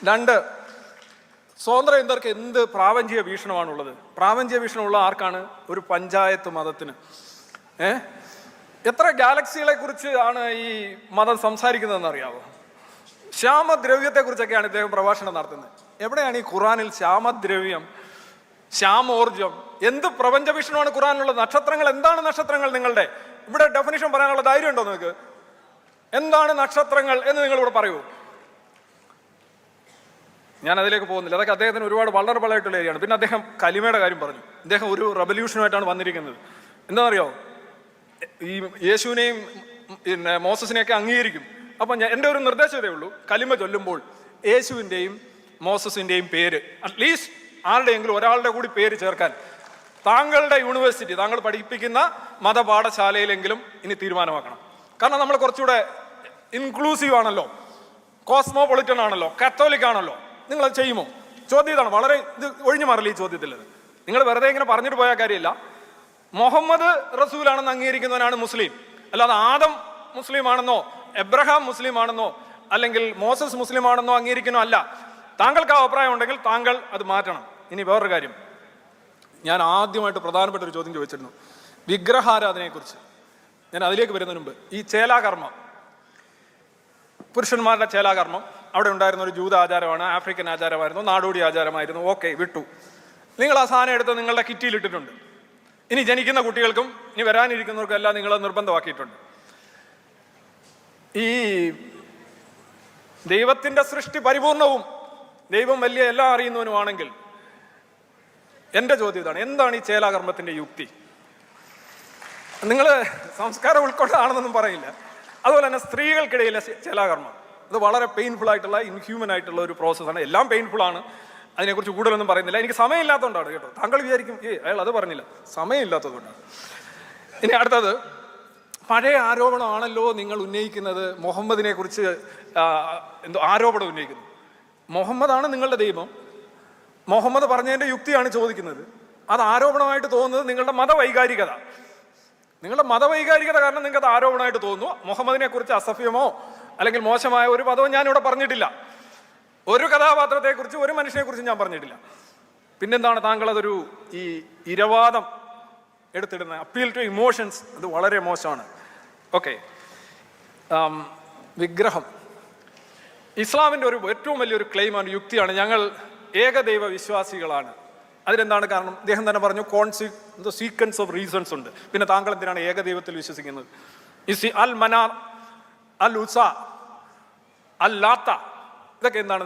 രണ്ട്, സ്വതന്ത്ര ചിന്തർക്ക് എന്ത് പ്രാപഞ്ചിക വീക്ഷണമാണുള്ളത്? പ്രാപഞ്ചിക വീക്ഷണമുള്ള ആർക്കാണ്? ഒരു പഞ്ചായത്ത് മതത്തിന്. എത്ര ഗാലക്സികളെ കുറിച്ച് ആണ് ഈ മതം സംസാരിക്കുന്നതെന്ന് അറിയാവോ? ശ്യാമദ്രവ്യത്തെ കുറിച്ചൊക്കെയാണ് ഇദ്ദേഹം പ്രഭാഷണം നടത്തുന്നത്. എവിടെയാണ് ഈ ഖുറാനിൽ ശ്യാമദ്രവ്യം, ശ്യാമോർജം? എന്ത് പ്രപഞ്ച വീക്ഷണമാണ് ഖുറാനിലുള്ളത്? നക്ഷത്രങ്ങൾ എന്താണ്? നക്ഷത്രങ്ങൾ നിങ്ങളുടെ ഇവിടെ ഡെഫിനിഷൻ പറയാനുള്ള ധൈര്യം ഉണ്ടോ നിങ്ങൾക്ക്? എന്താണ് നക്ഷത്രങ്ങൾ എന്ന് നിങ്ങൾ ഇവിടെ പറയൂ. ഞാൻ അതിലേക്ക് പോകുന്നില്ല, അതൊക്കെ അദ്ദേഹത്തിന് ഒരുപാട് വളർബിളായിട്ടുള്ള ഏരിയയാണ്. പിന്നെ അദ്ദേഹം കലിമയുടെ കാര്യം പറഞ്ഞു. അദ്ദേഹം ഒരു റെവല്യൂഷനുമായിട്ടാണ് വന്നിരിക്കുന്നത്. എന്താണെന്നറിയോ? ഈ യേശുവിനെയും പിന്നെ മോസസിനെയൊക്കെ അംഗീകരിക്കും. അപ്പം എൻ്റെ ഒരു നിർദ്ദേശമേ ഉള്ളൂ, കലിമ ചൊല്ലുമ്പോൾ യേശുവിൻ്റെയും മോസസിൻ്റെയും പേര് അറ്റ്ലീസ്റ്റ് ആരുടെയെങ്കിലും ഒരാളുടെ കൂടി പേര് ചേർക്കാൻ താങ്കളുടെ യൂണിവേഴ്സിറ്റി, താങ്കൾ പഠിപ്പിക്കുന്ന മതപാഠശാലയിലെങ്കിലും ഇനി തീരുമാനമാക്കണം. കാരണം നമ്മൾ കുറച്ചുകൂടെ ഇൻക്ലൂസീവ് ആണല്ലോ, കോസ്മോപൊളിറ്റൻ ആണല്ലോ, കാത്തോലിക് ആണല്ലോ. നിങ്ങളത് ചെയ്യുമോ? ചോദ്യം ഇതാണ്. വളരെ ഇത് ഒഴിഞ്ഞു മാറില്ല ഈ ചോദ്യത്തിൽ. നിങ്ങൾ വെറുതെ ഇങ്ങനെ പറഞ്ഞിട്ട് പോയ കാര്യമില്ല. മുഹമ്മദ് റസൂലാണെന്ന് അംഗീകരിക്കുന്നവനാണ് മുസ്ലിം. അല്ലാതെ ആദം മുസ്ലിം ആണെന്നോ എബ്രഹാം മുസ്ലിം ആണെന്നോ അല്ലെങ്കിൽ മോസസ് മുസ്ലിം ആണെന്നോ അംഗീകരിക്കുന്നോ അല്ല. താങ്കൾക്ക് ആ അഭിപ്രായം ഉണ്ടെങ്കിൽ താങ്കൾ അത് മാറ്റണം. ഇനി വേറൊരു കാര്യം, ഞാൻ ആദ്യമായിട്ട് പ്രധാനപ്പെട്ട ഒരു ചോദ്യം ചോദിച്ചിരുന്നു, വിഗ്രഹാരാധനയെക്കുറിച്ച്. ഞാൻ അതിലേക്ക് വരുന്നതിന് മുമ്പ് ഈ ചേലാകർമ്മം, പുരുഷന്മാരുടെ ചേലാകർമ്മം അവിടെ ഉണ്ടായിരുന്ന ഒരു ജൂത ആചാരമാണ്, ആഫ്രിക്കൻ ആചാരമായിരുന്നു, നാടോടി ആചാരമായിരുന്നു. ഓക്കെ, വിട്ടു. നിങ്ങൾ ആ സാധനം എടുത്ത് നിങ്ങളുടെ കിറ്റിയിലിട്ടിട്ടുണ്ട്. ഇനി ജനിക്കുന്ന കുട്ടികൾക്കും ഇനി വരാനിരിക്കുന്നവർക്കും എല്ലാം നിങ്ങൾ നിർബന്ധമാക്കിയിട്ടുണ്ട്. ഈ ദൈവത്തിൻ്റെ സൃഷ്ടി പരിപൂർണവും ദൈവം വലിയ എല്ലാം അറിയുന്നവനുമാണെങ്കിൽ എൻ്റെ ചോദ്യം ഇതാണ്, എന്താണ് ഈ ചേലാകർമ്മത്തിൻ്റെ യുക്തി? നിങ്ങൾ സംസ്കാരം ഉൾക്കൊണ്ടാണെന്നൊന്നും പറയില്ല. അതുപോലെ തന്നെ സ്ത്രീകൾക്കിടയിലെ ചേലാകർമ്മം, അത് വളരെ പെയിൻഫുൾ ആയിട്ടുള്ള ഇൻഹ്യൂമൻ ആയിട്ടുള്ള ഒരു പ്രോസസ്സാണ്. എല്ലാം പെയിൻഫുൾ ആണ്, അതിനെക്കുറിച്ച് കൂടുതലൊന്നും പറയുന്നില്ല. എനിക്ക് സമയമില്ലാത്തതുകൊണ്ടാണ് കേട്ടോ. താങ്കൾ വിചാരിക്കും അയാൾ അത് പറഞ്ഞില്ല, സമയമില്ലാത്തതുകൊണ്ടാണ്. ഇനി അടുത്തത്, പഴയ ആരോപണമാണല്ലോ നിങ്ങൾ ഉന്നയിക്കുന്നത്, മുഹമ്മദിനെ കുറിച്ച് എന്തോ ആരോപണം ഉന്നയിക്കുന്നു. മുഹമ്മദാണ് നിങ്ങളുടെ ദൈവം, മുഹമ്മദ് പറഞ്ഞതിൻ്റെ യുക്തിയാണ് ചോദിക്കുന്നത്. അത് ആരോപണമായിട്ട് തോന്നുന്നത് നിങ്ങളുടെ മതവൈകാരികത. നിങ്ങളുടെ മതവൈകാരികത കാരണം നിങ്ങൾക്ക് അത് ആരോപണമായിട്ട് തോന്നുന്നു. മുഹമ്മദിനെ കുറിച്ച് അസഭ്യമോ അല്ലെങ്കിൽ മോശമായ ഒരു പദവും ഞാനിവിടെ പറഞ്ഞിട്ടില്ല. ഒരു കഥാപാത്രത്തെക്കുറിച്ച് ഒരു മനുഷ്യനെക്കുറിച്ച് ഞാൻ പറഞ്ഞിട്ടില്ല. പിന്നെന്താണ് താങ്കൾ അതൊരു ഈ ഇരവാദം എടുത്തിടുന്നത്, അപ്പീൽ ടു ഇമോഷൻസ്, അത് വളരെ മോശമാണ്. ഓക്കെ, വിഗ്രഹം ഇസ്ലാമിൻ്റെ ഒരു ഏറ്റവും വലിയൊരു ക്ലെയിമാണ്, യുക്തിയാണ്. ഞങ്ങൾ ഏകദൈവ വിശ്വാസികളാണ്. അതിനെന്താണ് കാരണം? അദ്ദേഹം തന്നെ പറഞ്ഞു സീക്വൻസ് ഓഫ് റീസൺസ് ഉണ്ട്. പിന്നെ താങ്കൾ എന്തിനാണ് ഏകദൈവത്തിൽ വിശ്വസിക്കുന്നത്? അൽ മനാർ, അൽ ഉസ, അൽ ലാത്ത, ഇതൊക്കെ എന്താണ്?